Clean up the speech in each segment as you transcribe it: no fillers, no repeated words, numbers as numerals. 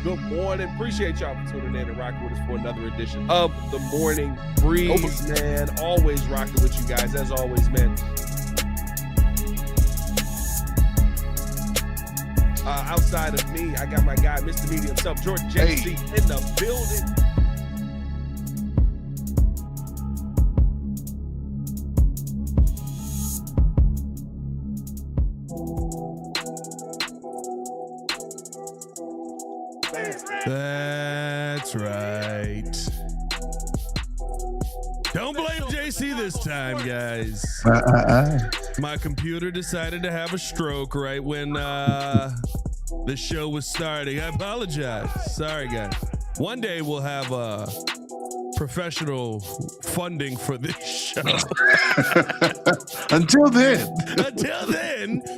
Good morning. Appreciate y'all for tuning in and rocking with us for another edition of the Morning Breeze, man. Always rocking with you guys, as always, man. Outside of me, I got my guy, Mr. Media himself, Jordan JC, in the building. That's right. Don't blame JC this time, guys. My computer decided to have a stroke right when the show was starting. I apologize. Sorry, guys. One day we'll have professional funding for this show. Until then,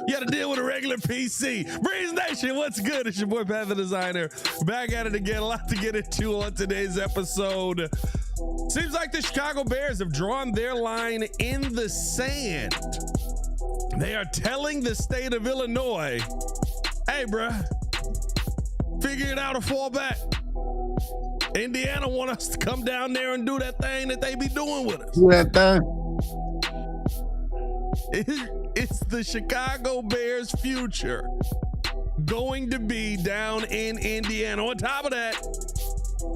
you got to deal with a regular PC. Breeze Nation, what's good? It's your boy Pat the Designer. Back at it again. A lot to get into on today's episode. Seems like the Chicago Bears have drawn their line in the sand. They are telling the state of Illinois, hey, bruh, figure it out or fall back. Indiana want us to come down there and do that thing that they be doing with us. Do that thing. It's the Chicago Bears' future going to be down in Indiana. On top of that,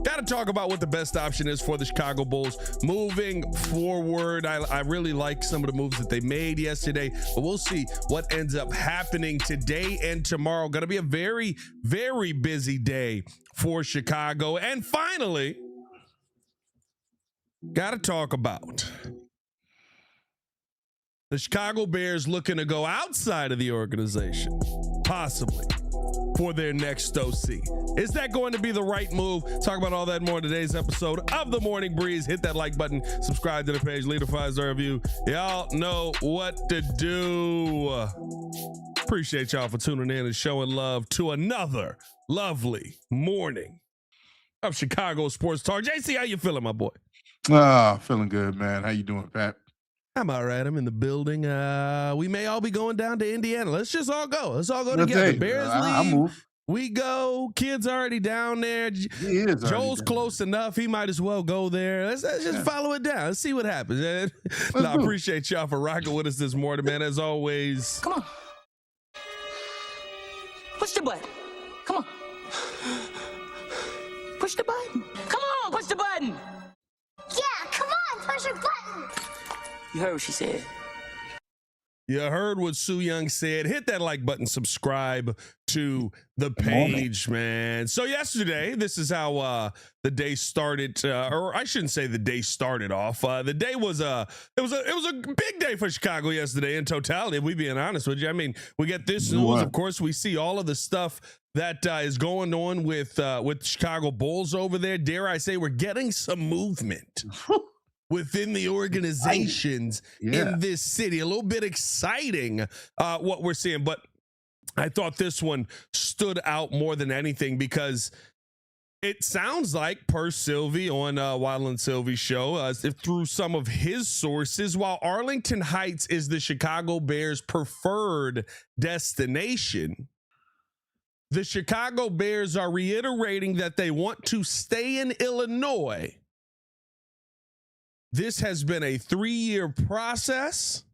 got to talk about what the best option is for the Chicago Bulls moving forward. I really like some of the moves that they made yesterday, but we'll see what ends up happening today and tomorrow. Going to be a very, very busy day for Chicago. And finally, got to talk about the Chicago Bears looking to go outside of the organization, possibly, for their next OC. Is that going to be the right move? Talk about all that and more in today's episode of The Morning Breeze. Hit that like button, subscribe to the page, leave a 5-star review. Y'all know what to do. Appreciate y'all for tuning in and showing love to another lovely morning of Chicago Sports Talk. JC, how you feeling, my boy? Feeling good, man. How you doing, Pat? I'm all right. I'm in the building. We may all be going down to Indiana. Let's just all go. Let's all go together. Bears leave. I'll move. We go. Kid's already down there. Joel's close enough. He might as well go there. Let's just follow it down. Let's see what happens. I appreciate y'all for rocking with us this morning, man. As always. Come on. Push the button. Come on. Push the button. Come on, push the button. Yeah, come on, push the button. You heard what she said. You heard what Sue Young said. Hit that like button, subscribe to the page, man. So yesterday, this is how the day started, or I shouldn't say the day started off. The day was it was a big day for Chicago yesterday in totality. If we being honest with you, I mean, we get this news. Of course, we see all of the stuff that is going on with Chicago Bulls over there. Dare I say, we're getting some movement within the organizations in this city. A little bit exciting what we're seeing, but I thought this one stood out more than anything because it sounds like, per Sylvie on Waddle and Sylvie's show, through some of his sources, while Arlington Heights is the Chicago Bears' preferred destination, the Chicago Bears are reiterating that they want to stay in Illinois. This has been a 3-year process.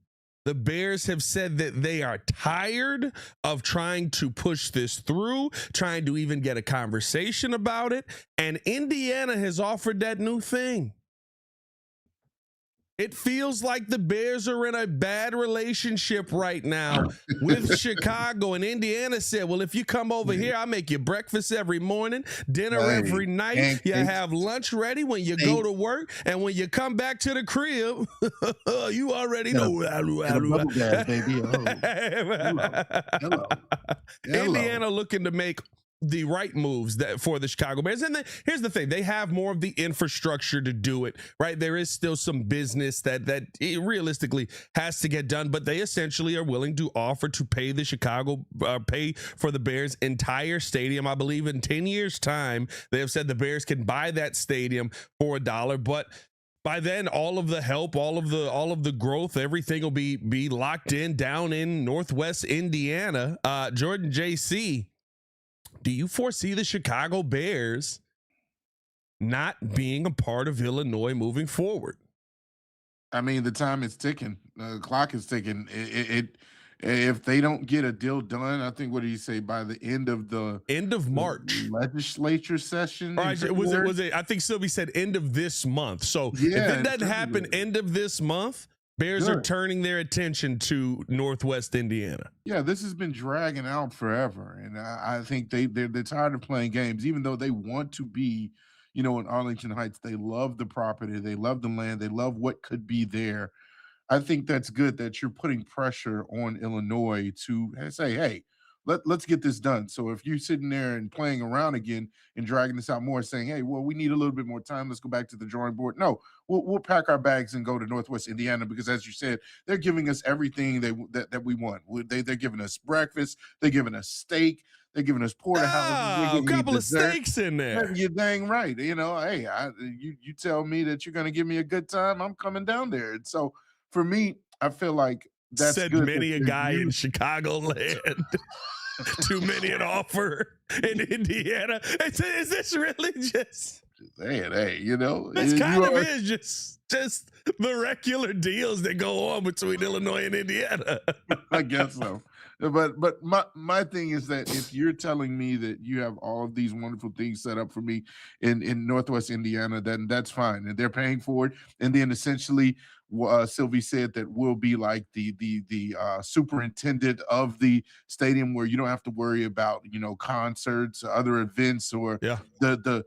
The Bears have said that they are tired of trying to push this through, trying to even get a conversation about it. And Indiana has offered that new thing. It feels like the Bears are in a bad relationship right now with Chicago. And Indiana said, well, if you come over here, I'll make you breakfast every morning, dinner every night. You have lunch ready when you go to work. And when you come back to the crib, you already know. Baby. Hello. Indiana looking to make the right moves that for the Chicago Bears. And then here's the thing, they have more of the infrastructure to do it, right? There is still some business that realistically has to get done, but they essentially are willing to offer to pay the pay for the Bears' entire stadium. I believe in 10 years time, they have said the Bears can buy that stadium for $1, but by then, all of the help, all of the growth, everything will be locked in down in Northwest Indiana. Jordan JC, do you foresee the Chicago Bears not being a part of Illinois moving forward? I mean, the time is ticking. The clock is ticking. If they don't get a deal done, I think, what do you say, by the end of the March legislature session? All right, was it? I think Sylvie said end of this month. So Yeah, if it doesn't happen end of this month, Bears are turning their attention to Northwest Indiana. Yeah, this has been dragging out forever, and I think they're tired of playing games, even though they want to be, in Arlington Heights. They love the property, they love the land, they love what could be there. I think that's good that you're putting pressure on Illinois to say, hey, let's get this done. So if you're sitting there and playing around again and dragging this out more, saying, hey, well, we need a little bit more time, let's go back to the drawing board. No, we'll pack our bags and go to Northwest Indiana, because, as you said, they're giving us everything that we want. They're giving us breakfast, they're giving us steak, they're giving us porterhouse. A couple of steaks in there. You're dang right. Hey, you tell me that you're going to give me a good time, I'm coming down there. And so for me, I feel like that's said good. Many a guy in Chicagoland. Too many an offer in Indiana. Is this really just saying, hey, It's kind of is just the regular deals that go on between Illinois and Indiana. I guess so. But my thing is that if you're telling me that you have all of these wonderful things set up for me in Northwest Indiana, then that's fine, and they're paying for it. And then essentially, Sylvie said that we'll be like the superintendent of the stadium, where you don't have to worry about concerts, or other events, or the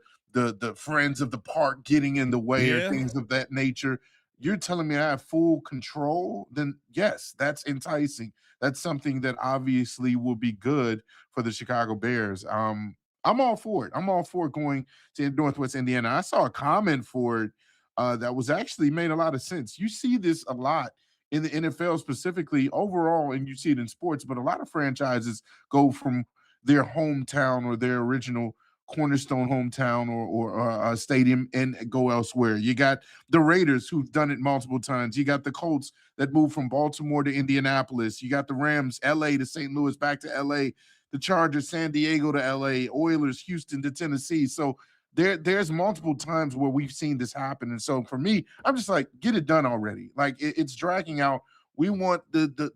friends of the park getting in the way, or things of that nature. You're telling me I have full control? Then yes, that's enticing. That's something that obviously will be good for the Chicago Bears. I'm all for it. I'm all for going to Northwest Indiana. I saw a comment for it that was actually made a lot of sense. You see this a lot in the NFL specifically overall, and you see it in sports, but a lot of franchises go from their hometown or their original cornerstone hometown or stadium and go elsewhere. You got the Raiders, who've done it multiple times. You got the Colts that moved from Baltimore to Indianapolis. You got the Rams, LA to St. Louis, back to LA. The Chargers, San Diego to LA. Oilers, Houston to Tennessee. So there's multiple times where we've seen this happen. And so for me, I'm just like, get it done already. Like, it's dragging out. We want the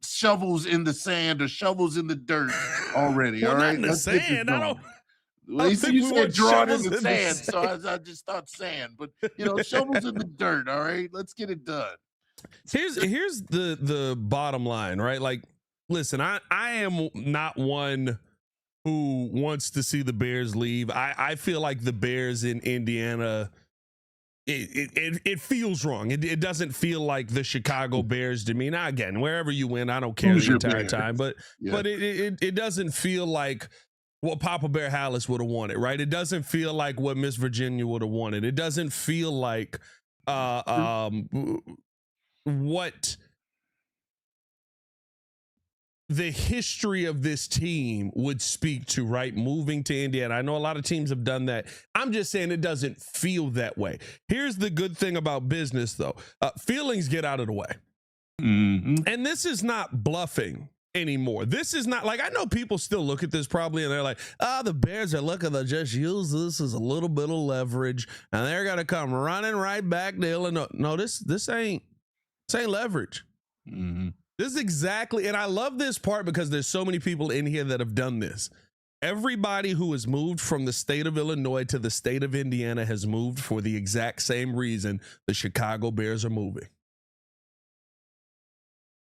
shovels in the sand or shovels in the dirt already. Well, all right, not in the sand. I don't. Well, you said drawn in the sand, so I just thought sand. But shovels in the dirt. All right, let's get it done. Here's the bottom line, right? Like, listen, I am not one who wants to see the Bears leave. I feel like the Bears in Indiana, it feels wrong. It doesn't feel like the Chicago Bears to me. Now, again, wherever you win, I don't care the entire time, but it doesn't feel like what Papa Bear Hallis would have wanted, right? It doesn't feel like what Miss Virginia would have wanted. It doesn't feel like what the history of this team would speak to, right? Moving to Indiana. I know a lot of teams have done that. I'm just saying it doesn't feel that way. Here's the good thing about business, though. Feelings get out of the way. Mm-hmm. And this is not bluffing anymore. This is not like, I know people still look at this probably and they're like, the Bears are looking to just use this as a little bit of leverage and they're going to come running right back to Illinois. No, this ain't leverage. Mm-hmm. This is exactly, and I love this part because there's so many people in here that have done this. Everybody who has moved from the state of Illinois to the state of Indiana has moved for the exact same reason the Chicago Bears are moving.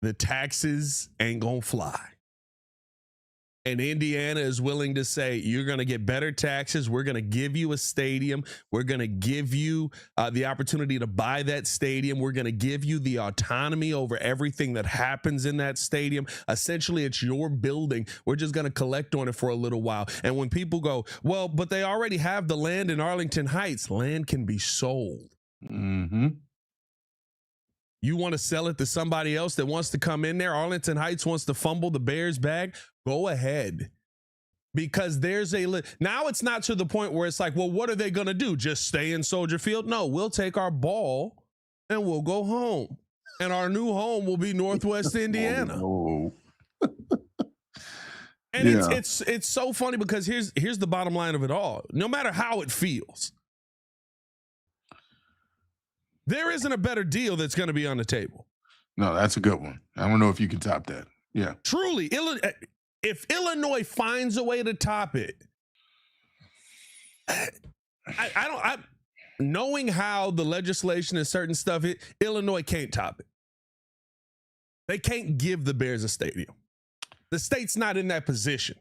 The taxes ain't gonna fly. And Indiana is willing to say, you're going to get better taxes. We're going to give you a stadium. We're going to give you the opportunity to buy that stadium. We're going to give you the autonomy over everything that happens in that stadium. Essentially, it's your building. We're just going to collect on it for a little while. And when people go, well, but they already have the land in Arlington Heights, land can be sold. Mm-hmm. You want to sell it to somebody else that wants to come in there? Arlington Heights wants to fumble the Bears bag? Go ahead. Because there's now it's not to the point where it's like, well, what are they going to do? Just stay in Soldier Field? No, we'll take our ball and we'll go home. And our new home will be Northwest Indiana. Oh. And Yeah. it's so funny because here's the bottom line of it all. No matter how it feels, there isn't a better deal that's going to be on the table. No, that's a good one. I don't know if you can top that. Yeah. Truly, if Illinois finds a way to top it, knowing how the legislation and certain stuff, Illinois can't top it. They can't give the Bears a stadium. The state's not in that position.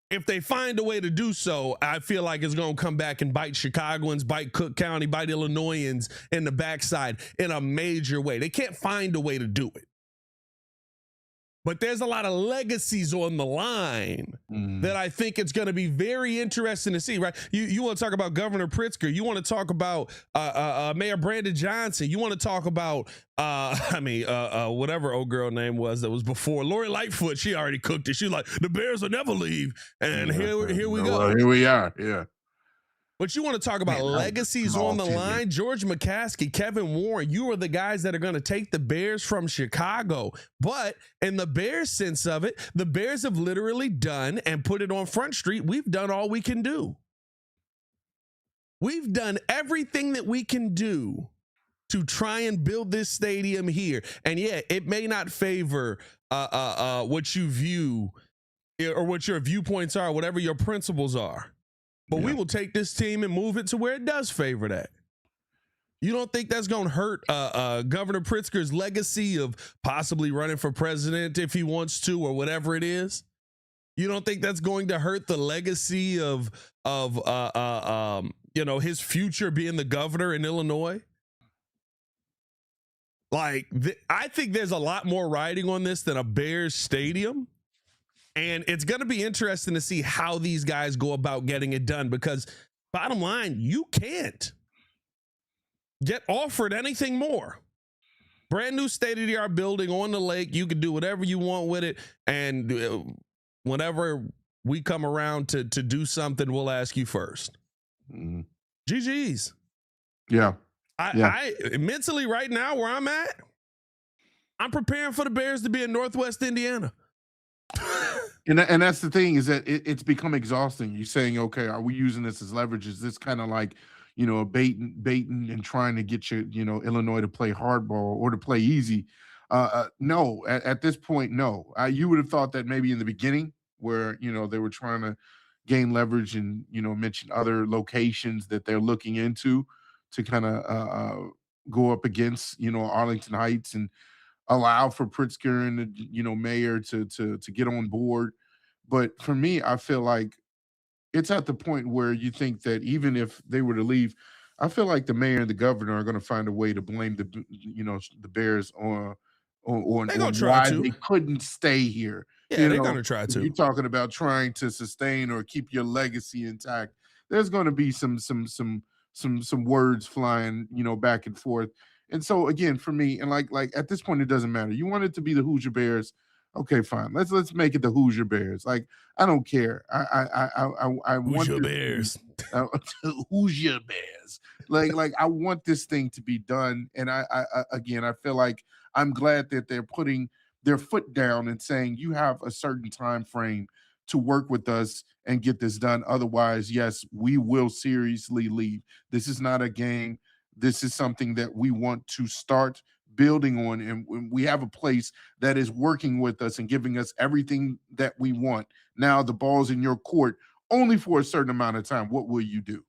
If they find a way to do so, I feel like it's going to come back and bite Chicagoans, bite Cook County, bite Illinoisans in the backside in a major way. They can't find a way to do it. But there's a lot of legacies on the line that I think it's going to be very interesting to see, right? You want to talk about Governor Pritzker. You want to talk about Mayor Brandon Johnson. You want to talk about, whatever old girl name was that was before. Lori Lightfoot, she already cooked it. She's like, the Bears will never leave. And here we go. Well, here we are, yeah. But you want to talk about legacies on the line? George McCaskey, Kevin Warren, you are the guys that are going to take the Bears from Chicago. But in the Bears sense of it, the Bears have literally done and put it on Front Street. We've done all we can do. We've done everything that we can do to try and build this stadium here. And yeah, it may not favor what you view or what your viewpoints are, whatever your principles are. But we will take this team and move it to where it does favor that. You don't think that's going to hurt Governor Pritzker's legacy of possibly running for president if he wants to or whatever it is? You don't think that's going to hurt the legacy of his future being the governor in Illinois? Like, I think there's a lot more riding on this than a Bears stadium. And it's going to be interesting to see how these guys go about getting it done, because bottom line, you can't get offered anything more. Brand new state-of-the-art building on the lake. You can do whatever you want with it. And whenever we come around to do something, we'll ask you first. GG's. Yeah. I mentally right now where I'm at, I'm preparing for the Bears to be in Northwest Indiana. And that's the thing, is that it's become exhausting. You're saying, okay, are we using this as leverage? Is this kind of like, a baiting and trying to get Illinois to play hardball or to play easy? No, at this point, no. You would have thought that maybe in the beginning where, they were trying to gain leverage and, mention other locations that they're looking into to kind of go up against, Arlington Heights and allow for Pritzker and the mayor to get on board. But for me, I feel like it's at the point where you think that even if they were to leave, I feel like the mayor and the governor are going to find a way to blame the Bears on why they couldn't stay here. Yeah, they're going to try to. You're talking about trying to sustain or keep your legacy intact. There's going to be some words flying, back and forth. And so again, for me, and like at this point, it doesn't matter. You want it to be the Hoosier Bears, okay, fine. Let's make it the Hoosier Bears. Like, I don't care. I want Hoosier Bears. Hoosier Bears. Like I want this thing to be done. And I feel like I'm glad that they're putting their foot down and saying you have a certain time frame to work with us and get this done. Otherwise, yes, we will seriously leave. This is not a game. This is something that we want to start building on, and we have a place that is working with us and giving us everything that we want. Now the ball's in your court only for a certain amount of time. What will you do?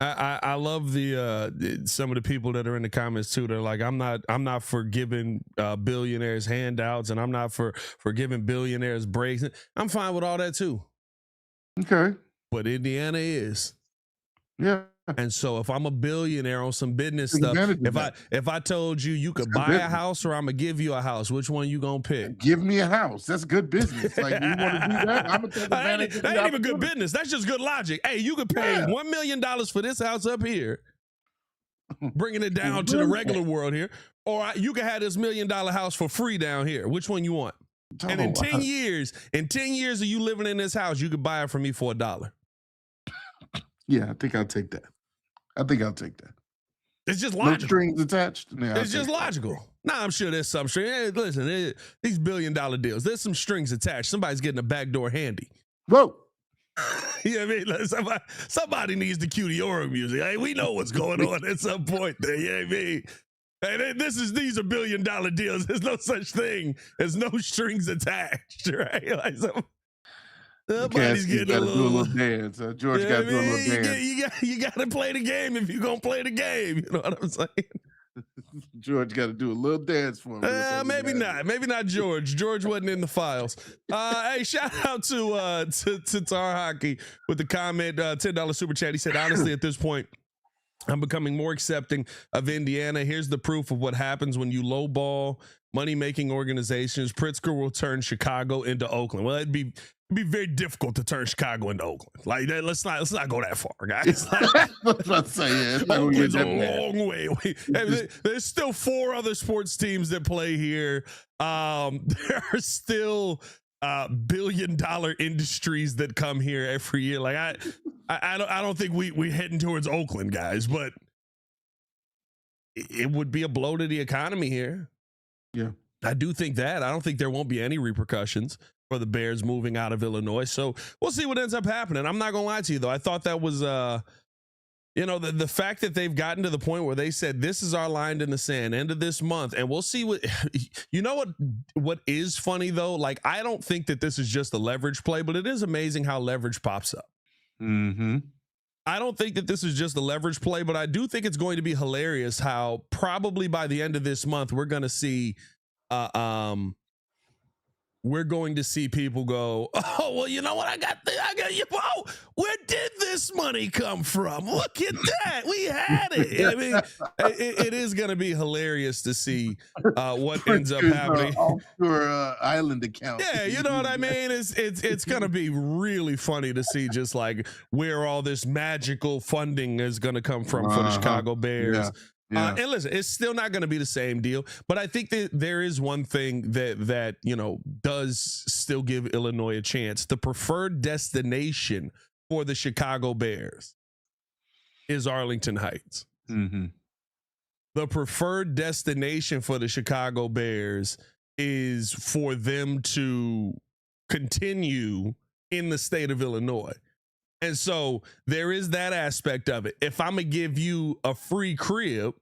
I love the some of the people that are in the comments too. They're like, I'm not for giving billionaires handouts, and I'm not for giving billionaires breaks. I'm fine with all that too. Okay, but Indiana is. Yeah. And so if I'm a billionaire on some business stuff, if I told you could buy a house or I'm gonna give you a house, which one you gonna pick? Give me a house. That's good business. Like, you want to do that? I'm gonna take advantage of that. That ain't even good business. That's just good logic. Hey, you could pay $1 million for this house up here, bringing it down to the regular world here, or you could have this $1 million house for free down here. Which one you want? And in 10 years of you living in this house, you could buy it from me for $1. Yeah, I think I'll take that. It's just No logical. strings attached. Yeah, It's just logical. Nah, I'm sure there's some strings. Hey, listen, these $1 billion deals, there's some strings attached. Somebody's getting a backdoor handy. Whoa. You know what I mean? Like somebody needs to cue the Aura music. Hey, we know what's going on at some point there. You know what I mean? Hey, these are $1 billion deals. There's no such thing. There's no strings attached, right? Like somebody's getting a little dance. George got to do a little dance. You got to play the game if you're gonna play the game. You know what I'm saying? George got to do a little dance for him. Maybe not. Maybe not George. George wasn't in the files. Hey, shout out to Tar Hockey with the comment, $10 super chat. He said, honestly, at this point, I'm becoming more accepting of Indiana. Here's the proof of what happens when you lowball money-making organizations. Pritzker will turn Chicago into Oakland. Well, it'd be very difficult to turn Chicago into Oakland. Like that, let's not go that far, guys. Oakland's a long way away. There's still 4 other sports teams that play here. There are still $1 billion industries that come here every year. Like I don't think we're heading towards Oakland, guys, but it would be a blow to the economy here. Yeah, I do think that. I don't think there won't be any repercussions for the Bears moving out of Illinois. So we'll see what ends up happening. I'm not gonna lie to you though. I thought that was the fact that they've gotten to the point where they said this is our line in the sand, end of this month, and we'll see what what is funny though. Like I don't think that this is just a leverage play, but it is amazing how leverage pops up. Mm-hmm. I don't think that this is just a leverage play, but I do think it's going to be hilarious how probably by the end of this month we're going to see people go, oh, well, you know what? I got you. Oh, where did this money come from? Look at that. We had it. I mean, it is going to be hilarious to see what ends up happening. Offshore island account. Yeah, you know what I mean? It's going to be really funny to see just like where all this magical funding is going to come from for the Chicago Bears. Yeah. Yeah. And listen, it's still not going to be the same deal, but I think that there is one thing that does still give Illinois a chance. The preferred destination for the Chicago Bears is Arlington Heights. Mm-hmm. The preferred destination for the Chicago Bears is for them to continue in the state of Illinois. And so there is that aspect of it. If I'm going to give you a free crib,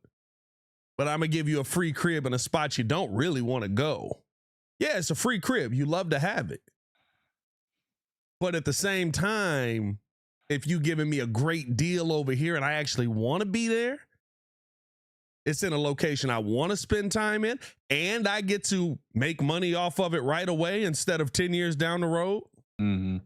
but I'm going to give you a free crib in a spot you don't really want to go. Yeah, it's a free crib. You love to have it. But at the same time, if you giving me a great deal over here and I actually want to be there, it's in a location I want to spend time in, and I get to make money off of it right away instead of 10 years down the road. Mm-hmm.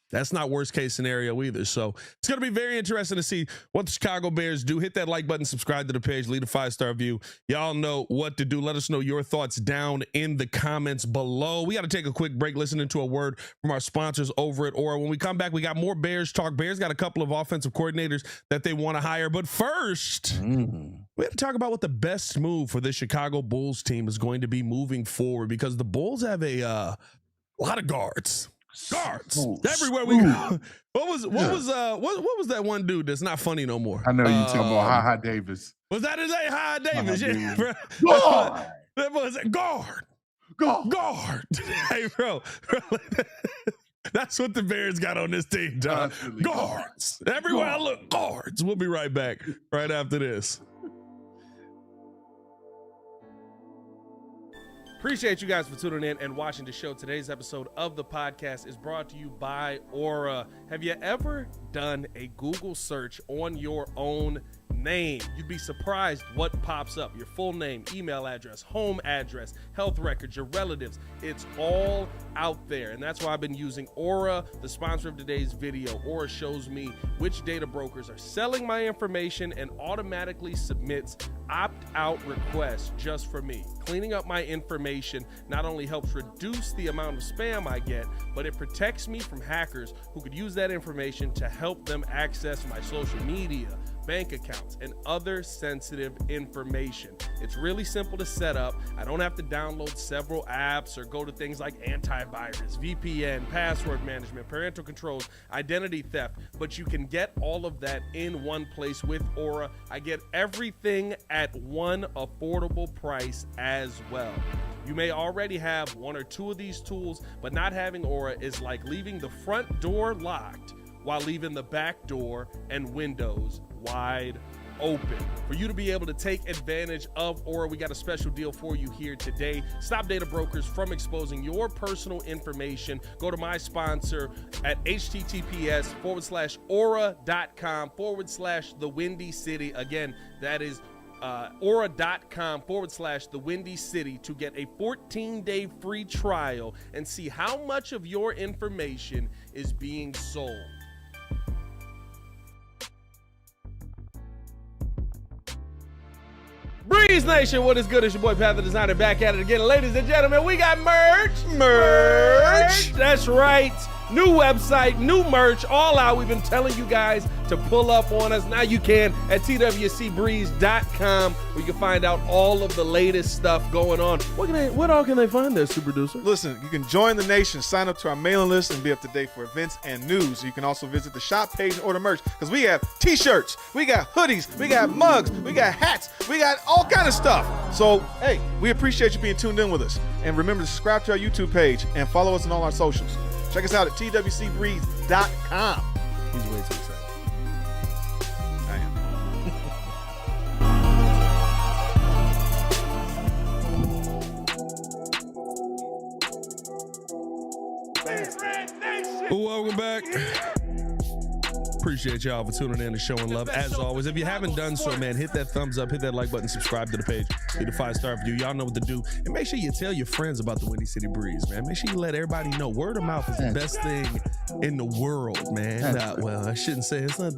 That's not worst case scenario either. So it's going to be very interesting to see what the Chicago Bears do. Hit that like button, subscribe to the page, leave a 5-star review. Y'all know what to do. Let us know your thoughts down in the comments below. We got to take a quick break, listening to a word from our sponsors over at Aura. When we come back, we got more Bears talk. Bears got a couple of offensive coordinators that they want to hire. But first, we have to talk about what the best move for the Chicago Bulls team is going to be moving forward, because the Bulls have a lot of guards. Everywhere we go. What was that one dude that's not funny no more? I know you talking about Ha Ha Davis. Was that his name? Ha Davis? Yeah, bro. Guard. That was it. Guard. Hey, bro. That's what the Bears got on this team, John. Guards. Everywhere I look, guards. We'll be right back right after this. Appreciate you guys for tuning in and watching the show. Today's episode of the podcast is brought to you by Aura. Have you ever done a Google search on your own name? You'd be surprised what pops up. Your full name, email address, home address, health records, your relatives. It's all out there. And that's why I've been using Aura, the sponsor of today's video. Aura shows me which data brokers are selling my information and automatically submits opt-out requests just for me. Cleaning up my information not only helps reduce the amount of spam I get, but it protects me from hackers who could use that information to help them access my social media, bank accounts, and other sensitive information. It's really simple to set up. I don't have to download several apps or go to things like antivirus, VPN, password management, parental controls, identity theft, but you can get all of that in one place with Aura. I get everything at one affordable price as well. You may already have one or two of these tools, but not having Aura is like leaving the front door locked while leaving the back door and windows wide open. For you to be able to take advantage of Aura, we got a special deal for you here today. Stop data brokers from exposing your personal information. Go to my sponsor at https://aura.com/the Windy City. Again, that is aura.com/the Windy City to get a 14-day free trial and see how much of your information is being sold. Breeze Nation, what is good? It's your boy Pat the Designer back at it again. Ladies and gentlemen, we got merch. That's right. New website, new merch, all out. We've been telling you guys to pull up on us. Now you can at twcbreeze.com, where you can find out all of the latest stuff going on. What all can they find there, Super Producer? Listen, you can join the nation, sign up to our mailing list, and be up to date for events and news. You can also visit the shop page and order merch, because we have t-shirts, we got hoodies, we got mugs, we got hats, we got all kind of stuff. So, hey, we appreciate you being tuned in with us. And remember to subscribe to our YouTube page and follow us on all our socials. Check us out at twcbreeze.com. He's way too excited. I am. Welcome back. Appreciate y'all for tuning in and showing love. As always, if you haven't done so, man, hit that thumbs up, hit that like button, subscribe to the page, hit the 5-star review. Y'all know what to do. And make sure you tell your friends about the Windy City Breeze, man. Make sure you let everybody know. Word of mouth is the best thing in the world, man. Well, I shouldn't say it's not.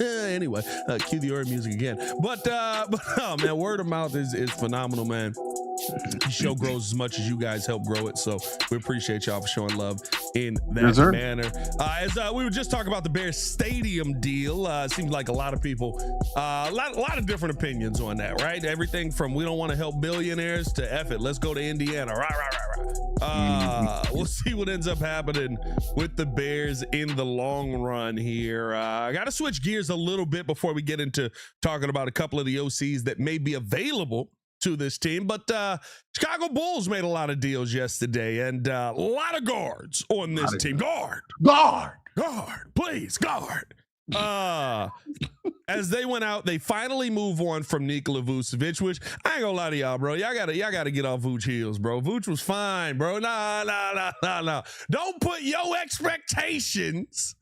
Anyway, cue the Ori music again. But oh, man, word of mouth is phenomenal, man. The show grows as much as you guys help grow it, so we appreciate y'all for showing love in that manner. As we were just talking about the Bears Stadium deal, seems like a lot of people, a lot of different opinions on that, right? Everything from we don't want to help billionaires to F it, let's go to Indiana. We'll see what ends up happening with the Bears in the long run here. I got to switch gears a little bit before we get into talking about a couple of the OCs that may be available to this team, but Chicago Bulls made a lot of deals yesterday, and a lot of guards on this team. Guard, please, guard. As they went out, they finally move on from Nikola Vucevic, which I ain't gonna lie to y'all, bro. Y'all gotta get off Vooch heels, bro. Vooch was fine, bro. Nah. Don't put your expectations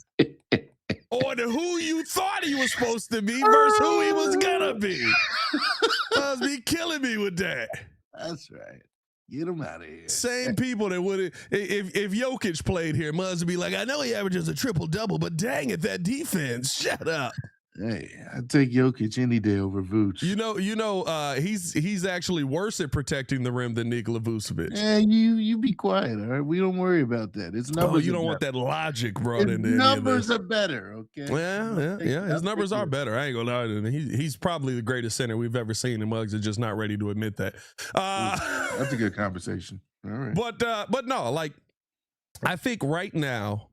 on who you thought he was supposed to be versus who he was gonna be. Must be killing me with that. That's right. Get him out of here. Same people that would, if Jokic played here, must be like, I know he averages a triple-double, but dang it, that defense, shut up. Hey, I'd take Jokic any day over Vooch. You know, he's actually worse at protecting the rim than Nikola Vucevic. Yeah, you be quiet, all right? We don't worry about that. It's numbers. You don't want that logic brought in there. Numbers are better, okay? Yeah. His numbers are better. I ain't gonna lie. He's probably the greatest center we've ever seen, and Muggs is just not ready to admit that. That's a good conversation. All right. But no, like, I think right now,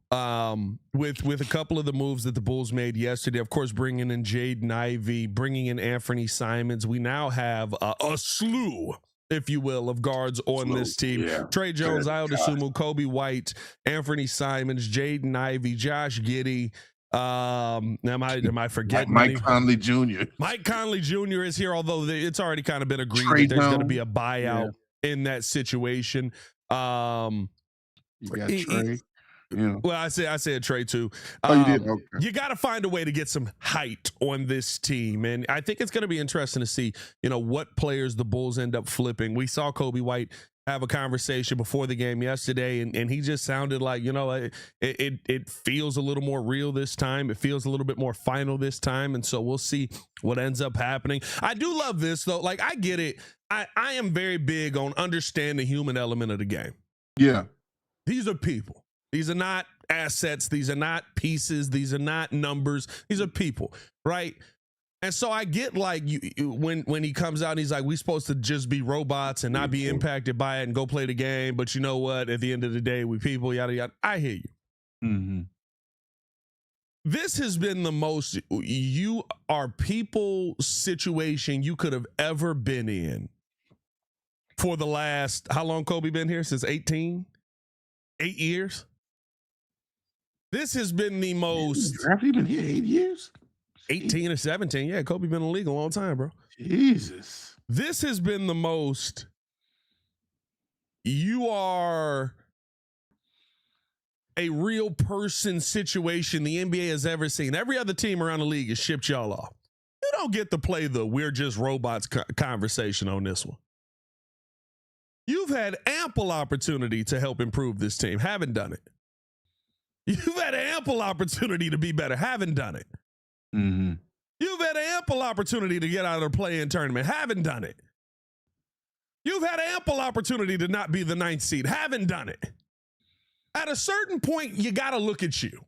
with a couple of the moves that the Bulls made yesterday, of course, bringing in Jaden Ivey, bringing in Anthony Simons, we now have a slew, if you will, of guards on this team. Yeah. Trey Jones, Ayo Dosunmu, Kobe White, Anthony Simons, Jaden Ivey, Josh Giddey. Am I forgetting? Mike Conley Jr. Mike Conley Jr. is here, although it's already kind of been agreed that there's going to be a buyout in that situation. You got Trey. Yeah. Well, I said Trey too. You did? Okay. You got to find a way to get some height on this team, and I think it's going to be interesting to see, what players the Bulls end up flipping. We saw Kobe White have a conversation before the game yesterday, and he just sounded like, it feels a little more real this time. It feels a little bit more final this time, and so we'll see what ends up happening. I do love this though. Like, I get it. I am very big on understanding the human element of the game. Yeah. These are people. These are not assets. These are not pieces. These are not numbers. These are people, right? And so I get like when he comes out and he's like, we supposed to just be robots and not be impacted by it and go play the game. But you know what? At the end of the day, we people, yada, yada. I hear you. Mm-hmm. This has been the most you are people situation you could have ever been in for the last, how long Kobe been here? Since 18? 8 years? This has been the most. Have you been here 8 years? 18 or 17. Yeah, Kobe been in the league a long time, bro. Jesus. This has been the most. You are a real person situation the NBA has ever seen. Every other team around the league has shipped y'all off. You don't get to play the we're just robots conversation on this one. You've had ample opportunity to help improve this team. Haven't done it. You've had ample opportunity to be better. Haven't done it. Mm-hmm. You've had ample opportunity to get out of the play-in tournament. Haven't done it. You've had ample opportunity to not be the 9th seed. Haven't done it. At a certain point, you got to look at you.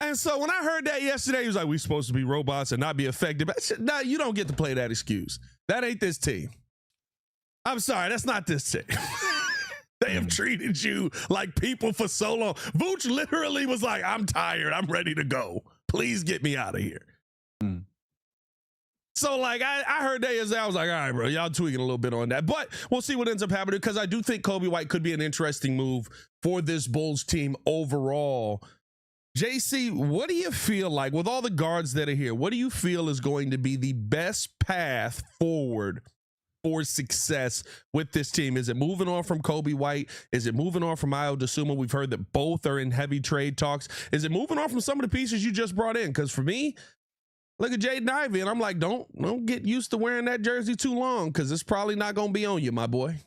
And so when I heard that yesterday, he was like, we're supposed to be robots and not be effective. I said, nah, you don't get to play that excuse. That ain't this team. I'm sorry, that's not this team. They have treated you like people for so long. Vooch literally was like, I'm tired. I'm ready to go. Please get me out of here. Mm. So, like, I heard that yesterday. I was like, all right, bro, y'all tweaking a little bit on that. But we'll see what ends up happening because I do think Kobe White could be an interesting move for this Bulls team overall. JC, what do you feel like with all the guards that are here? What do you feel is going to be the best path forward for success with this team? Is it moving on from Kobe White? Is it moving on from Ayo Dosunmu? We've heard that both are in heavy trade talks. Is it moving on from some of the pieces you just brought in? Because for me, look at Jaden Ivey, and I'm like, don't get used to wearing that jersey too long because it's probably not going to be on you, my boy.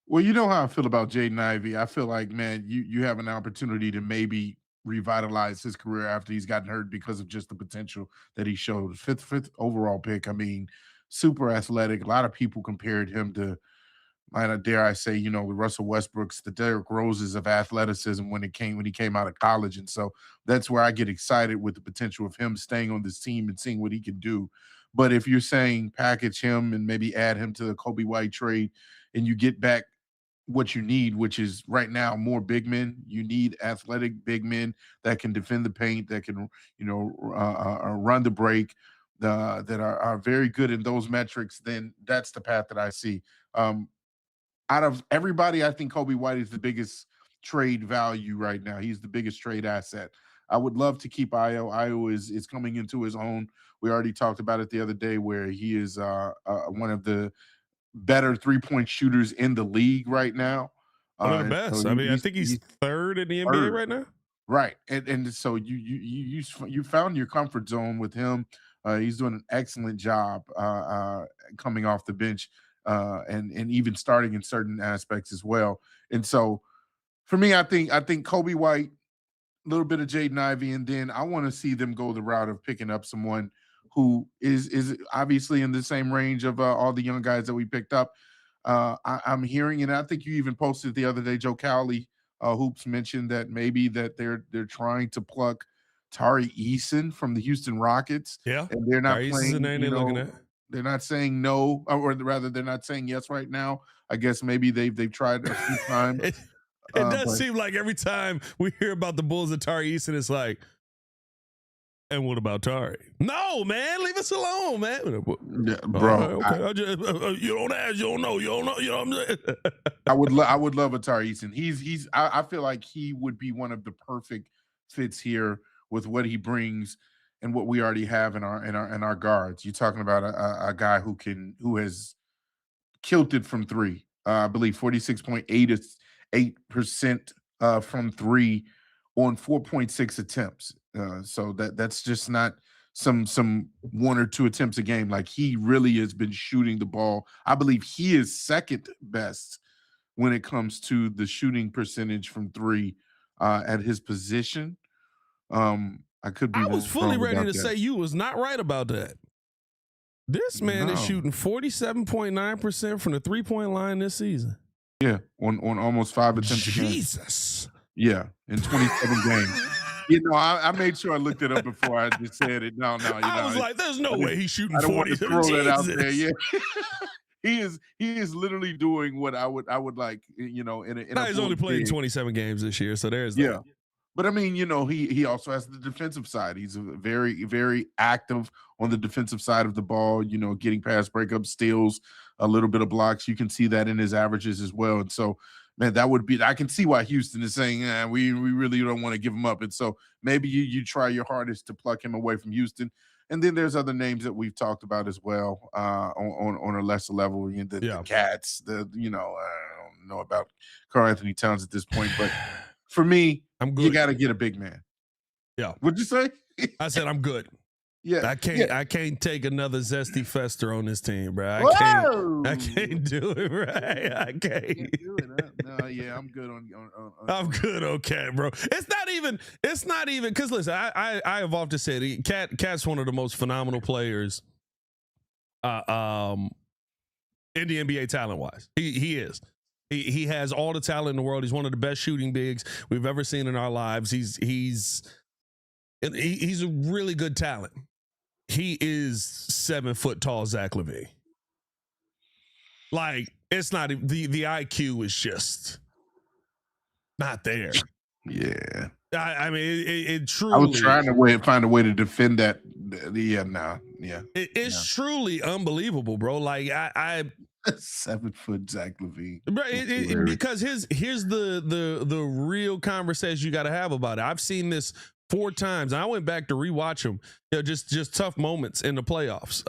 Well, you know how I feel about Jaden Ivey. I feel like, man, you have an opportunity to maybe revitalize his career after he's gotten hurt because of just the potential that he showed. Fifth overall pick. I mean, super athletic. A lot of people compared him to, dare I say, the Russell Westbrooks, the Derrick Roses of athleticism when he came out of college. And so that's where I get excited with the potential of him staying on this team and seeing what he can do. But if you're saying package him and maybe add him to the Kobe White trade and you get back what you need, which is right now more big men. You need athletic big men that can defend the paint, that can, run the break, that are very good in those metrics. Then that's the path that I see. Out of everybody, I think Kobe White is the biggest trade value right now. He's the biggest trade asset. I would love to keep Ayo. Ayo is coming into his own. We already talked about it the other day where he is one of the better three-point shooters in the league right now. One of the best. So I think he's third in the NBA right now. Right. And so you found your comfort zone with him. He's doing an excellent job coming off the bench and even starting in certain aspects as well. And so for me, I think Kobe White, a little bit of Jaden Ivey, and then I want to see them go the route of picking up someone who is obviously in the same range of all the young guys that we picked up. I'm hearing, and I think you even posted the other day, Joe Cowley, Hoops mentioned that maybe that they're trying to pluck Tari Eason from the Houston Rockets. Yeah, and they're not Tari playing. looking at. They're not saying no, or rather, they're not saying yes right now. I guess maybe they've tried a few times. It does seem like every time we hear about the Bulls and Tari Eason, it's like, and what about Tari? No, man, leave us alone, man. Yeah, bro, okay. You don't ask, you don't know, you know what I'm saying? I would love a Tari Eason. I feel like he would be one of the perfect fits here with what he brings and what we already have in our guards. You're talking about a guy who has killed it from three. I believe 46.8% from three on 4.6 attempts. So that's just not some one or two attempts a game. Like, he really has been shooting the ball. I believe he is second best when it comes to the shooting percentage from three at his position. I was fully ready to say you was not right about that. This man is shooting 47.9% from the 3-point line this season. Yeah, on almost 5 attempts a game. Jesus. Yeah, in 27 games. I made sure I looked it up before I just said it. No, I was like, there's no way he's shooting I don't want 40. to throw that out there. Jesus. Yeah. He is literally doing what I would like, in a He's only playing 27 games this year, so there's that. Yeah. But I mean, he also has the defensive side. He's very, very active on the defensive side of the ball, getting past breakup steals, a little bit of blocks. You can see that in his averages as well. And so, man, I can see why Houston is saying, we really don't want to give him up. And so maybe you try your hardest to pluck him away from Houston. And then there's other names that we've talked about as well, on a lesser level. The Cats, I don't know about Karl Anthony Towns at this point, but for me, I'm good. You got to get a big man. Yeah. What'd you say? I said I'm good. Yeah. I can't take another Zesty Fester on this team, bro. I can't do it, right? I can't do it. No, yeah, I'm good on I'm good on Cat, bro. It's not even because listen, I have often said Cat's one of the most phenomenal players in the NBA talent wise. He is. He has all the talent in the world. He's one of the best shooting bigs we've ever seen in our lives. He's a really good talent. He is 7 foot tall Zach LaVine. Like, it's not the IQ is just not there. Yeah. I mean, it truly. I was trying to find a way to defend that. Yeah. It's truly unbelievable, bro. Like I 7 foot Zach LaVine. Bro, because here's the real conversation you got to have about it. I've seen this 4 times. I went back to rewatch them. Just tough moments in the playoffs.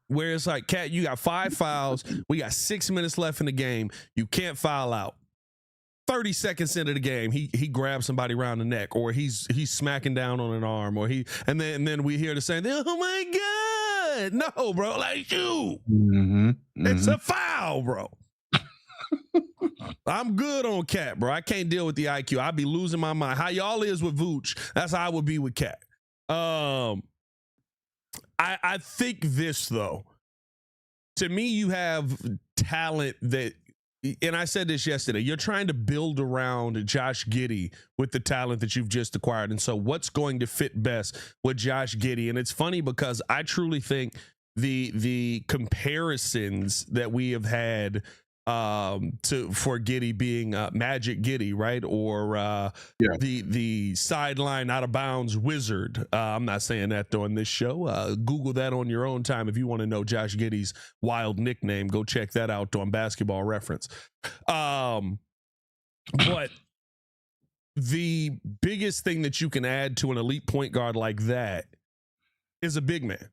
Where it's like, Cat, you got 5 fouls. We got 6 minutes left in the game. You can't foul out. 30 seconds into the game, he grabs somebody around the neck, or he's smacking down on an arm, or and then we hear the same thing. Oh my God, no, bro, like you. It's a foul, bro. I'm good on Cat, bro. I can't deal with the IQ. I'd be losing my mind. How y'all is with Vooch, that's how I would be with Cat. I think this though. To me, you have talent that. And I said this yesterday, you're trying to build around Josh Giddey with the talent that you've just acquired. And so what's going to fit best with Josh Giddey? And it's funny because I truly think the comparisons that we have had for Giddey being Magic Giddey, right? Or the sideline out of bounds wizard. I'm not saying that on this show. Google that on your own time if you want to know Josh Giddey's wild nickname. Go check that out on Basketball Reference. But the biggest thing that you can add to an elite point guard like that is a big man.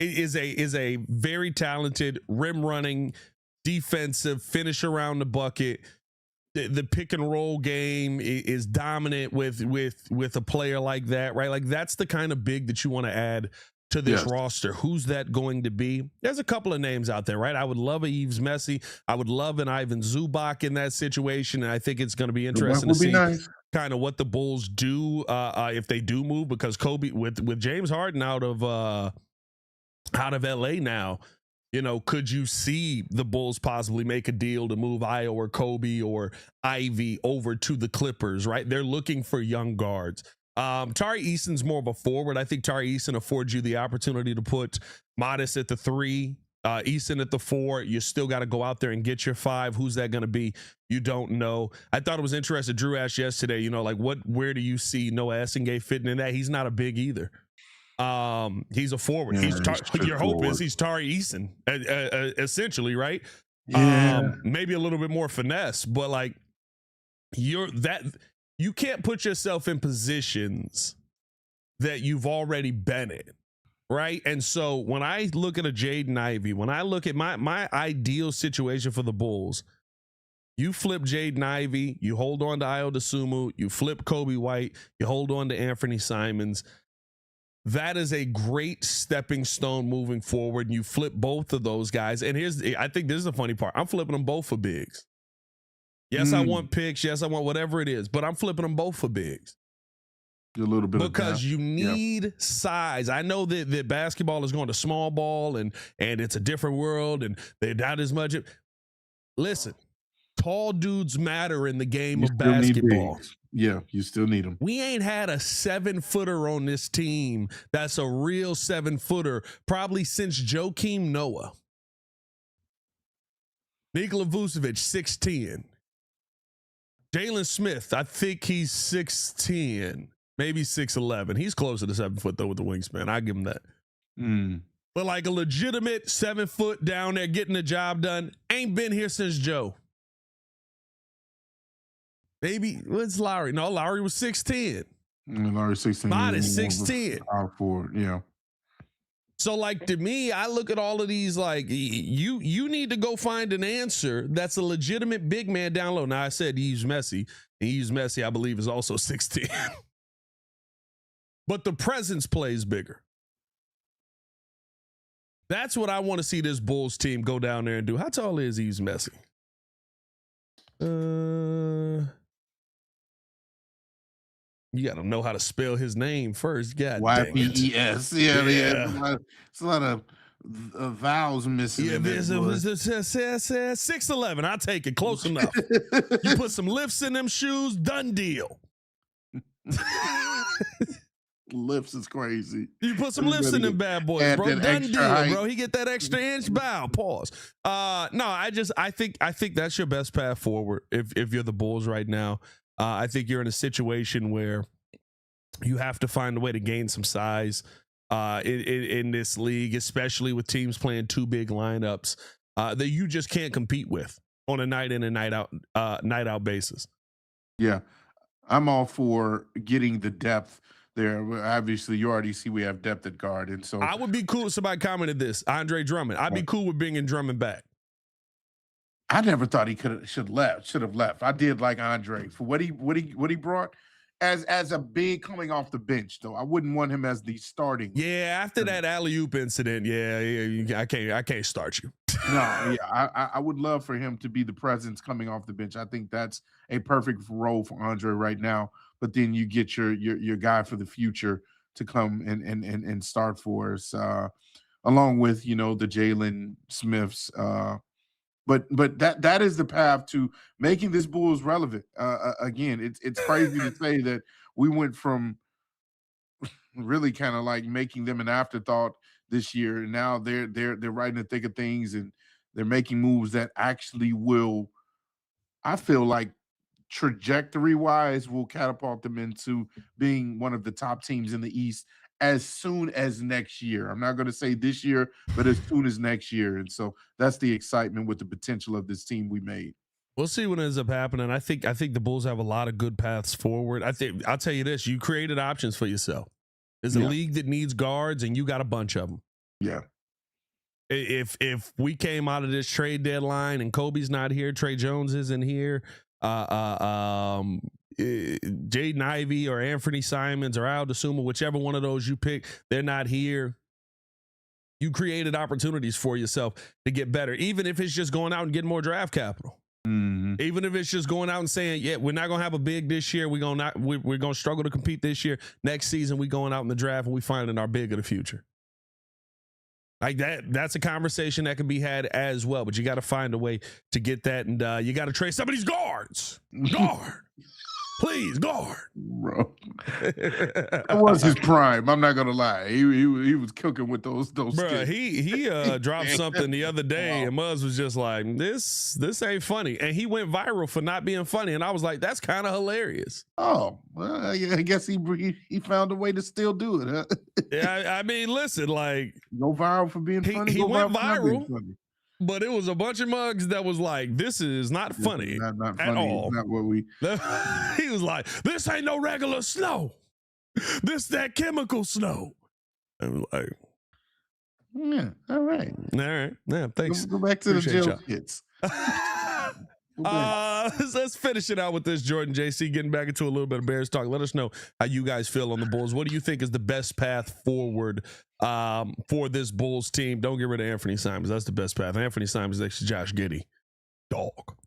It is a very talented rim running defensive finish around the bucket. The pick and roll game is dominant with a player like that, right? Like that's the kind of big that you want to add to this roster. Who's that going to be? There's a couple of names out there, right? I would love a Yves Messi. I would love an Ivan Zubac in that situation. And I think it's going to be interesting to see kind of what the Bulls do if they do move, because Kobe with James Harden out of LA now, could you see the Bulls possibly make a deal to move Io or Kobe or Ivy over to the Clippers, right? They're looking for young guards. Tari Eason's more of a forward. I think Tari Eason affords you the opportunity to put Modest at the 3, Eason at the 4. You still got to go out there and get your 5. Who's that going to be? You don't know. I thought it was interesting. Drew asked yesterday, where do you see Noah Essengate fitting in that? He's not a big either. He's a forward. Your hope is he's Tari Eason, essentially, right? Yeah. Maybe a little bit more finesse, but like you can't put yourself in positions that you've already been in, right? And so when I look at a Jaden Ivey, when I look at my ideal situation for the Bulls, you flip Jaden Ivey, you hold on to Ayo Dosunmu, you flip Kobe White, you hold on to Anthony Simons. That is a great stepping stone moving forward. You flip both of those guys. And I think this is the funny part. I'm flipping them both for bigs. Yes, I want picks. Yes, I want whatever it is, but I'm flipping them both for bigs. A little bit because you need size. I know that basketball is going to small ball and it's a different world and they're not as much. Listen, tall dudes matter in the game You of still need basketball. bigs. Yeah, you still need them. We ain't had a 7-footer on this team that's a real 7-footer probably since Joakim Noah. Nikola Vucevic, 6'10". Jalen Smith, I think he's 6'10", maybe 6'11". He's closer to 7 foot though with the wingspan. I give him that. But like a legitimate 7 foot down there getting the job done, ain't been here since Joe. Maybe what's Lowry? No, Lowry was 6'10". Lowry 16. Mine is 6'10". Power forward, yeah. So like to me, I look at all of these like you need to go find an answer that's a legitimate big man down low. Now I said he used Messi, and he used Messi, I believe, is also 6'10". But the presence plays bigger. That's what I want to see this Bulls team go down there and do. How tall is he? Messi? You got to know how to spell his name first. God dang it. YPES. Yeah. It's a lot of vowels missing. Yeah, there's 6'11". I'll take it. Close enough. You put some lifts in them shoes, done deal. Lifts is crazy. You put some lifts in them bad boys, bro. Done deal, bro. He get that extra inch bow. Pause. No, I think that's your best path forward if you're the Bulls right now. I think you're in a situation where you have to find a way to gain some size in this league, especially with teams playing two big lineups that you just can't compete with on a night in and night out basis. Yeah, I'm all for getting the depth there. Obviously, you already see we have depth at guard, and so I would be cool. Somebody commented this, Andre Drummond. I'd be cool with bringing Drummond back. I never thought he should have left. I did like Andre for what he brought as a big coming off the bench, though. I wouldn't want him as the starting. Yeah, after that alley-oop incident, I can't start you. No, yeah, I would love for him to be the presence coming off the bench. I think that's a perfect role for Andre right now. But then you get your guy for the future to come and start for us, along with the Jalen Smiths. But that is the path to making this Bulls relevant. Again, it's crazy to say that we went from really kind of like making them an afterthought this year, and now they're right in the thick of things, and they're making moves that actually will, I feel like, trajectory-wise, will catapult them into being one of the top teams in the East as soon as next year. I'm not going to say this year, but as soon as next year. And so that's the excitement with the potential of this team we made. We'll see what ends up happening. I think the Bulls have a lot of good paths forward. I'll tell you this: you created options for yourself. There's a league that needs guards, and you got a bunch of them. Yeah. If we came out of this trade deadline and Kobe's not here, Trey Jones isn't here, Jaden Ivey or Anthony Simons or Al DeSuma, whichever one of those you pick, they're not here. You created opportunities for yourself to get better, even if it's just going out and getting more draft capital. Mm-hmm. Even if it's just going out and saying, yeah, we're not gonna have a big this year. We're gonna struggle to compete this year. Next season, we going out in the draft and we finding our big of the future. Like that's a conversation that can be had as well, but you got to find a way to get that, and you got to trade some of these guards. Please, guard. Bro. That was his prime. I'm not gonna lie. He was cooking with those Bro, skits. he dropped something the other day, and Muzz was just like, this ain't funny. And he went viral for not being funny. And I was like, that's kind of hilarious. Oh, well, I guess he found a way to still do it, huh? Yeah, I mean, listen, like, go viral for being funny. He go went viral for not being funny. But it was a bunch of mugs that was like, this is not funny, not funny at all. It's not what we. He was like, this ain't no regular snow. This that chemical snow. I was like, yeah, all right. Yeah, thanks. Go back to Appreciate the jail y'all. hits. Let's finish it out with this, Jordan. JC, getting back into a little bit of Bears talk. Let us know how you guys feel on the Bulls. What do you think is the best path forward for this Bulls team? Don't get rid of Anthony Simons. That's the best path. Anthony Simons next to Josh Giddey. Dog.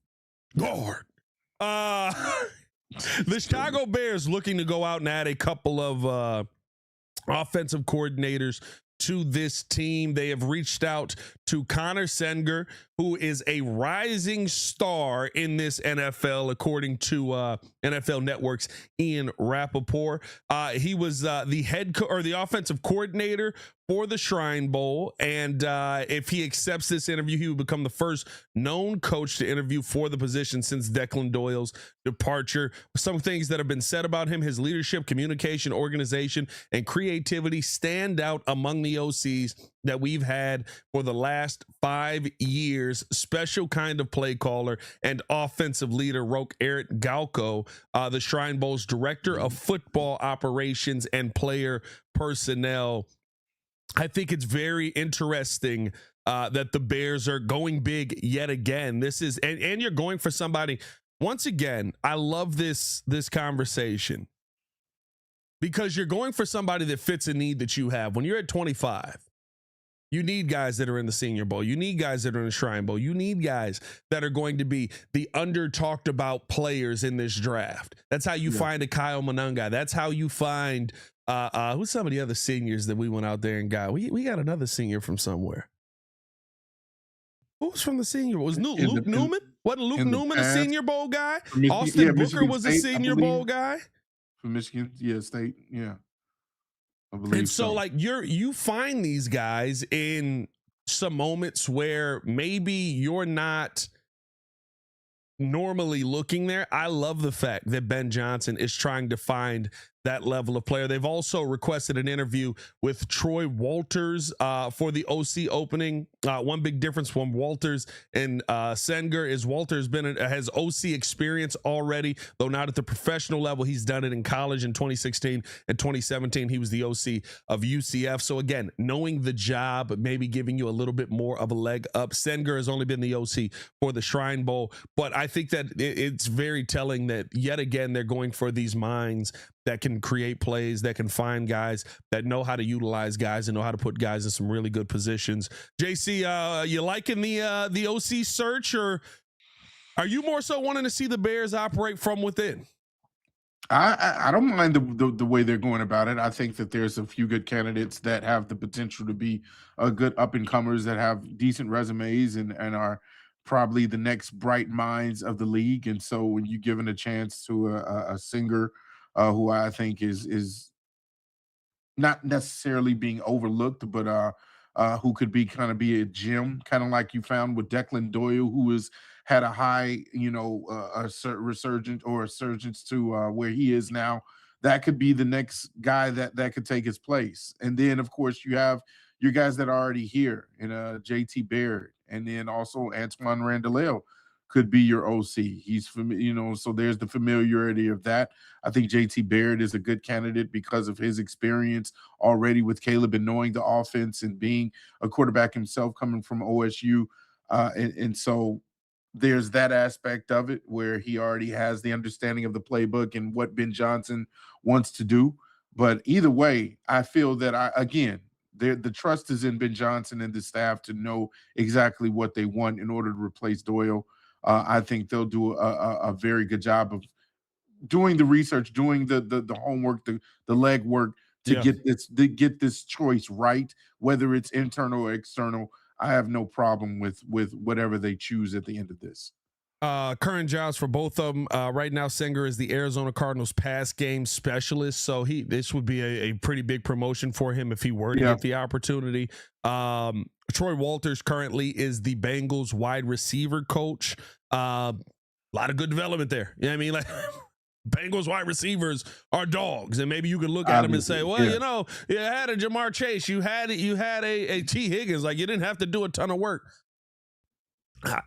Guard. The Chicago Bears looking to go out and add a couple of offensive coordinators to this team. They have reached out to Connor Senger, who is a rising star in this NFL, according to NFL Network's Ian Rappaport. He was the offensive coordinator for the Shrine Bowl, and if he accepts this interview, he will become the first known coach to interview for the position since Declan Doyle's departure. Some things that have been said about him: his leadership, communication, organization, and creativity stand out among the OCs that we've had for the last 5 years. Special kind of play caller and offensive leader, wrote Eric Galco, the Shrine Bowl's director of football operations and player personnel. I think it's very interesting that the Bears are going big yet again. This is, and you're going for somebody. Once again, I love this conversation because you're going for somebody that fits a need that you have. When you're at 25, you need guys that are in the Senior Bowl. You need guys that are in the Shrine Bowl. You need guys that are going to be the under talked about players in this draft. That's how you find a Kyle Monunga. That's how you find who's some of the other seniors that we went out there and got. We got another senior from somewhere. Who was from the Senior Bowl? Was Luke Newman? Wasn't Luke Newman a Senior Bowl guy? Austin Booker was a Senior Bowl guy. From Michigan, State, I believe. And so like you find these guys in some moments where maybe you're not normally looking there. I love the fact that Ben Johnson is trying to find that level of player. They've also requested an interview with Troy Walters for the OC opening. One big difference from Walters and Senger is Walters has OC experience already, though not at the professional level. He's done it in college in 2016 and 2017. He was the OC of UCF. So again, knowing the job, maybe giving you a little bit more of a leg up. Senger has only been the OC for the Shrine Bowl, but I think that it's very telling that yet again they're going for these minds that can create plays, that can find guys, that know how to utilize guys and know how to put guys in some really good positions. JC, you liking the OC search, or are you more so wanting to see the Bears operate from within? I don't mind the way they're going about it. I think that there's a few good candidates that have the potential to be good up and comers that have decent resumes and are probably the next bright minds of the league. And so when you're given a chance to a singer who I think is not necessarily being overlooked, but who could be a gem, kind of like you found with Declan Doyle, who has had a high, resurgence to where he is now. That could be the next guy that could take his place. And then, of course, you have your guys that are already here, and JT Barrett, and then also Antoine Randall could be your OC. He's familiar, so there's the familiarity of that. I think JT Barrett is a good candidate because of his experience already with Caleb and knowing the offense and being a quarterback himself coming from OSU. And so there's that aspect of it where he already has the understanding of the playbook and what Ben Johnson wants to do. But either way, I feel that the trust is in Ben Johnson and the staff to know exactly what they want in order to replace Doyle. I think they'll do a very good job of doing the research, doing the homework, the legwork to get this choice right, whether it's internal or external. I have no problem with whatever they choose at the end of this. Current jobs for both of them. Right now, Senger is the Arizona Cardinals pass game specialist. So this would be a pretty big promotion for him if he were to get the opportunity. Troy Walters currently is the Bengals wide receiver coach. A lot of good development there. You know what I mean? Like Bengals wide receivers are dogs, and maybe you could look at them and say, well, you had a Jamar Chase, you had a T. Higgins, like you didn't have to do a ton of work.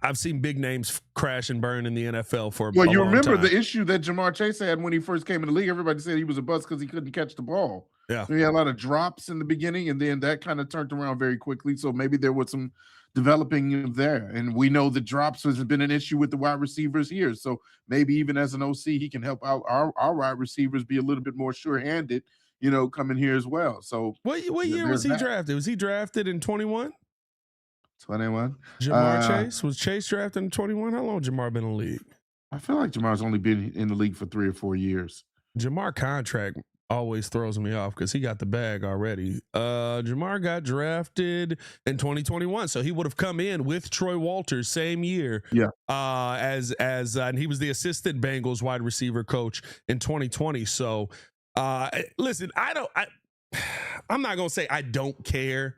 I've seen big names crash and burn in the NFL for a long time. Well, you remember the issue that Jamar Chase had when he first came in the league. Everybody said he was a bust because he couldn't catch the ball. Yeah, so he had a lot of drops in the beginning, and then that kind of turned around very quickly. So maybe there was some developing there. And we know the drops has been an issue with the wide receivers here. So maybe even as an OC, he can help out our wide receivers be a little bit more sure-handed, coming here as well. So what year was he drafted? Was he drafted in 21? 21. Jamar Chase? Was Chase drafted in 21? How long Jamar been in the league? I feel like Jamar's only been in the league for 3 or 4 years. Jamar contract always throws me off because he got the bag already. Jamar got drafted in 2021, so he would have come in with Troy Walters same year. Yeah. And he was the assistant Bengals wide receiver coach in 2020. So, listen, I'm not gonna say I don't care.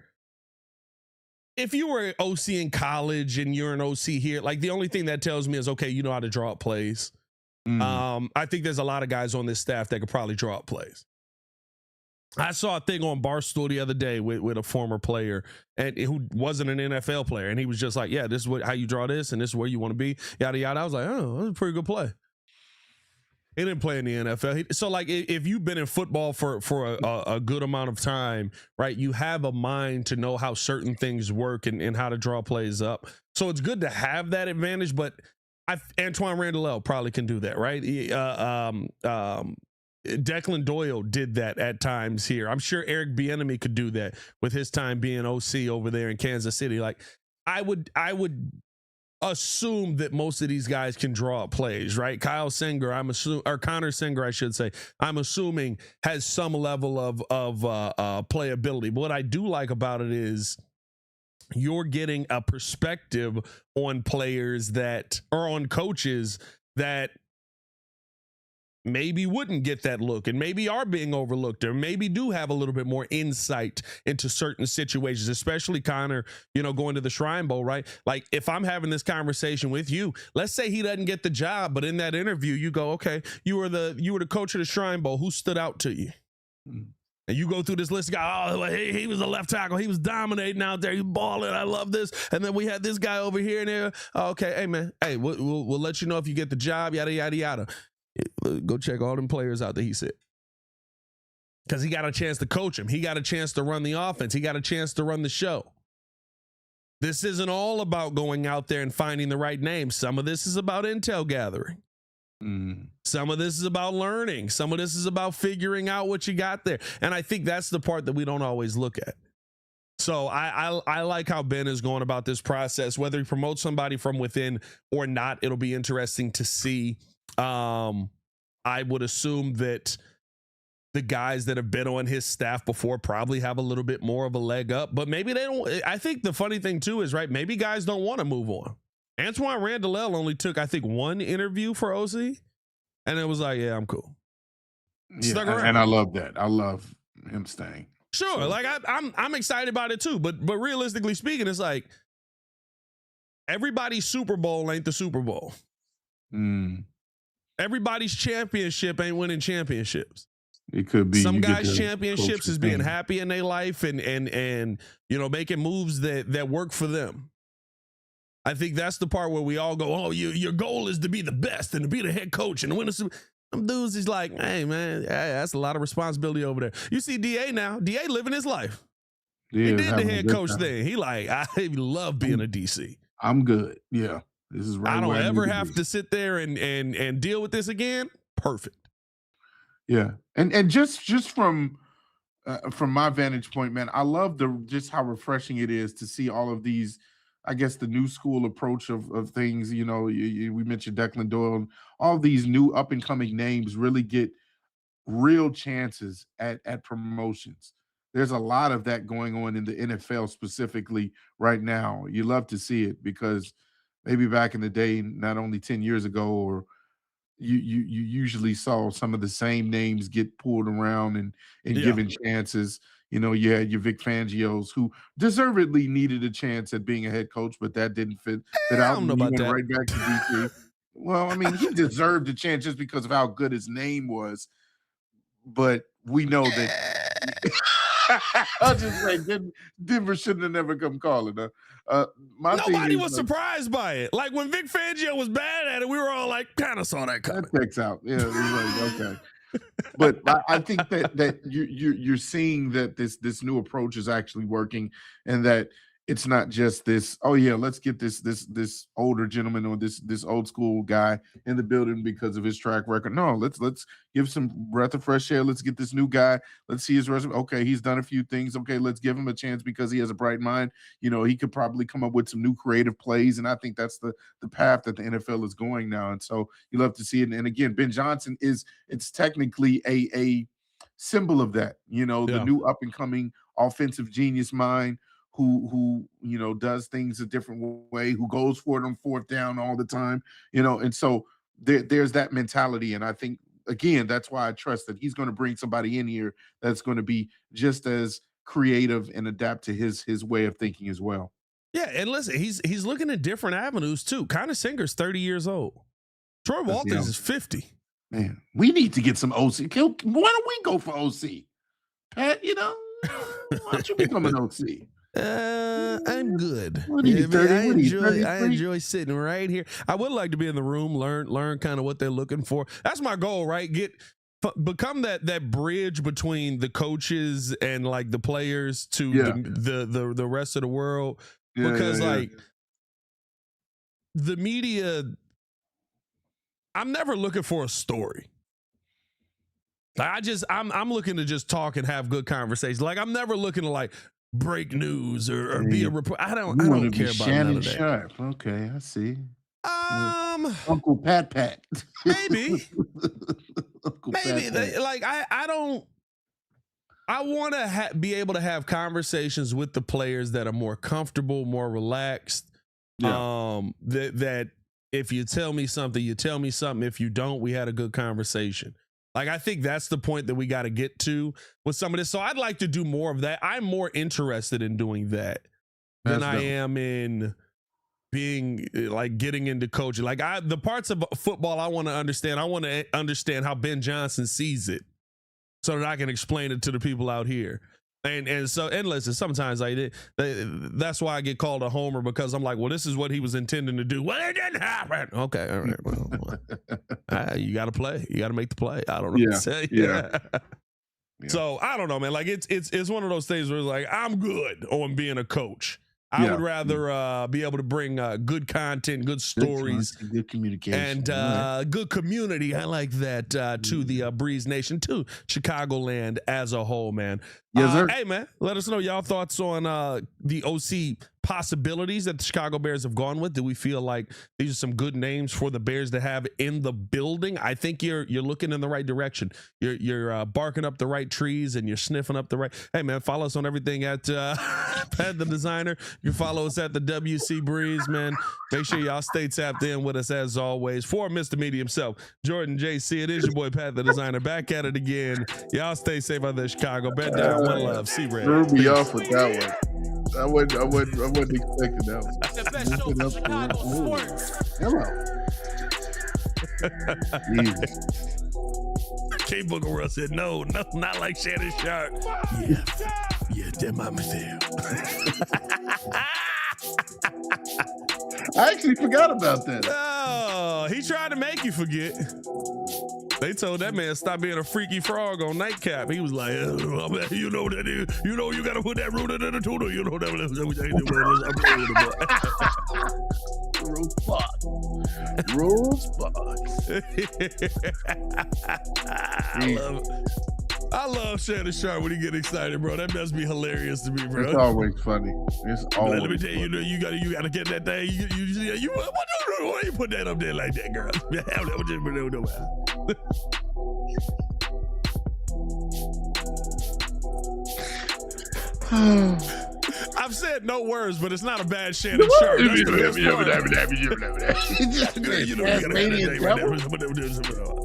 If you were an OC in college and you're an OC here, like the only thing that tells me is, okay, you know how to draw up plays. I think there's a lot of guys on this staff that could probably draw up plays. I saw a thing on Barstool the other day with a former player and who wasn't an NFL player, and he was just like, "Yeah, this is how you draw this, and this is where you want to be." Yada yada. I was like, "Oh, that's a pretty good play." He didn't play in the NFL. So, like, if you've been in football for a good amount of time, right, you have a mind to know how certain things work and how to draw plays up. So it's good to have that advantage, but Antoine Randall probably can do that, right? Declan Doyle did that at times here. I'm sure Eric Bieniemy could do that with his time being OC over there in Kansas City. Like, I would assume that most of these guys can draw up plays, right? Kyle Singer, or Connor Singer, I should say, I'm assuming has some level of playability. But what I do like about it is you're getting a perspective on players on coaches that maybe wouldn't get that look and maybe are being overlooked or maybe do have a little bit more insight into certain situations, especially Connor, going to the Shrine Bowl, right? Like, if I'm having this conversation with you, let's say he doesn't get the job, but in that interview you go, okay, you were the coach of the Shrine Bowl. Who stood out to you? And you go through this list of guys, oh, he was a left tackle. He was dominating out there. He's balling. I love this. And then we had this guy over here and there. Oh, okay, hey, man. Hey, we'll let you know if you get the job, yada, yada, yada. Go check all them players out that he said. Because he got a chance to coach him. He got a chance to run the offense. He got a chance to run the show. This isn't all about going out there and finding the right name. Some of this is about intel gathering. Some of this is about learning. Some of this is about figuring out what you got there. And I think that's the part that we don't always look at. So I like how Ben is going about this process. Whether he promotes somebody from within or not, it'll be interesting to see. I would assume that the guys that have been on his staff before probably have a little bit more of a leg up, but maybe they don't. I think the funny thing too is, right, maybe guys don't want to move on. Antoine Randall only took, I think, one interview for OC, and it was like, yeah, I'm cool. Stuck around. And I love that. I love him staying. Sure, so. Like I'm excited about it too, but realistically speaking, it's like everybody's Super Bowl ain't the Super Bowl. Everybody's championship ain't winning championships. It could be some guys' championships is being happy in their life and making moves that work for them. I think that's the part where we all go, oh, your goal is to be the best and to be the head coach and to win some dudes. He's like, hey man, that's a lot of responsibility over there. You see DA now. DA living his life. He did the head coach thing. He like, I love being a DC. I'm good. Yeah. This is right. I don't ever have to sit there and deal with this again. Perfect. Yeah, and just from my vantage point, man, I love just how refreshing it is to see all of these. I guess the new school approach of things. We mentioned Declan Doyle, and all these new up and coming names really get real chances at promotions. There's a lot of that going on in the NFL specifically right now. You love to see it because maybe back in the day, not only 10 years ago, or you usually saw some of the same names get pulled around and given chances. You had your Vic Fangios who deservedly needed a chance at being a head coach, but that didn't fit out. I don't know about that. Right back to DC. Well, I mean, he deserved a chance just because of how good his name was. But we know that I'll just say Denver shouldn't have never come calling. Nobody was surprised by it. Like when Vic Fangio was bad at it, we were all like, kind of saw that coming. That checks out. Yeah, it was like, okay. But I think that you're seeing that this new approach is actually working, and that it's not just this, oh yeah, let's get this older gentleman or this old school guy in the building because of his track record. No, let's give some breath of fresh air. Let's get this new guy. Let's see his resume. Okay, he's done a few things. Okay, let's give him a chance because he has a bright mind. He could probably come up with some new creative plays, and I think that's the path that the NFL is going now. And so you love to see it. And again, Ben Johnson it's technically a symbol of that. You know, the Yeah. new up and coming offensive genius mind who you know does things a different way, who goes for it on fourth down all the time. You know, and so there's that mentality, and I think again that's why I trust that he's going to bring somebody in here that's going to be just as creative and adapt to his way of thinking as well. Yeah, and listen, he's looking at different avenues too. Conor Singer's 30 years old. Troy Walters is 50. Man, we need to get some OC. Why don't we go for OC? Pat, you know, why don't you become an OC? I'm good. What are you, 30? I enjoy sitting right here. I would like to be in the room, learn kind of what they're looking for. That's my goal, right? Become that bridge between the coaches and like the players to the rest of the world. Because like the media, I'm never looking for a story. I'm looking to just talk and have good conversations. Like I'm never looking to like break news or be a report. I don't care about none of that. Sharp. Okay, I see. Uncle Pat. Maybe. Uncle Maybe. Pat. Like I don't. I want to be able to have conversations with the players that are more comfortable, more relaxed. Yeah. That if you tell me something, you tell me something. If you don't, we had a good conversation. Like, I think that's the point that we got to get to with some of this. So I'd like to do more of that. I'm more interested in doing that than I am in being like getting into coaching. Like the parts of football I want to understand how Ben Johnson sees it, so that I can explain it to the people out here. And listen, sometimes that's why I get called a homer, because I'm like, well, this is what he was intending to do. Well, it didn't happen. Okay, all right. Well, you got to play. You got to make the play. I don't know what to say. Yeah. So I don't know, man. Like it's one of those things where it's like I'm good on being a coach. I would rather be able to bring good content, good stories, good communication, and good community. I like that to the Breeze Nation, to Chicagoland as a whole, man. Yes, sir. Hey, man, let us know y'all thoughts on the OC possibilities that the Chicago Bears have gone with. Do we feel like these are some good names for the Bears to have in the building? I think you're looking in the right direction. You're barking up the right trees and you're sniffing up the right. Hey, man, follow us on everything at Pat the Designer. You can follow us at the WC Breeze, man. Make sure y'all stay tapped in with us as always. For Mr. Media himself, Jordan JC, it is your boy Pat the Designer, back at it again. Y'all stay safe out there, Chicago. Bet down, one love. See Red. Threw me off with that one. I wasn't expecting that one. The best show in Chicago sports. Hello. K Booker World said, no, not like Shannon Sharp. Yeah, that mama there. I actually forgot about that. Oh, he tried to make you forget. They told that man stop being a freaky frog on Nightcap. He was like, you know that is. You know you got to put that root in the tuna. You know that. I love Shannon Sharp when he get excited, bro. That must be hilarious to me, bro. It's always funny. It's always. Let me tell you, you gotta get that thing. Why you put that up there like that, girl? I've said no words, but it's not a bad Shannon Sharp. That's the best part.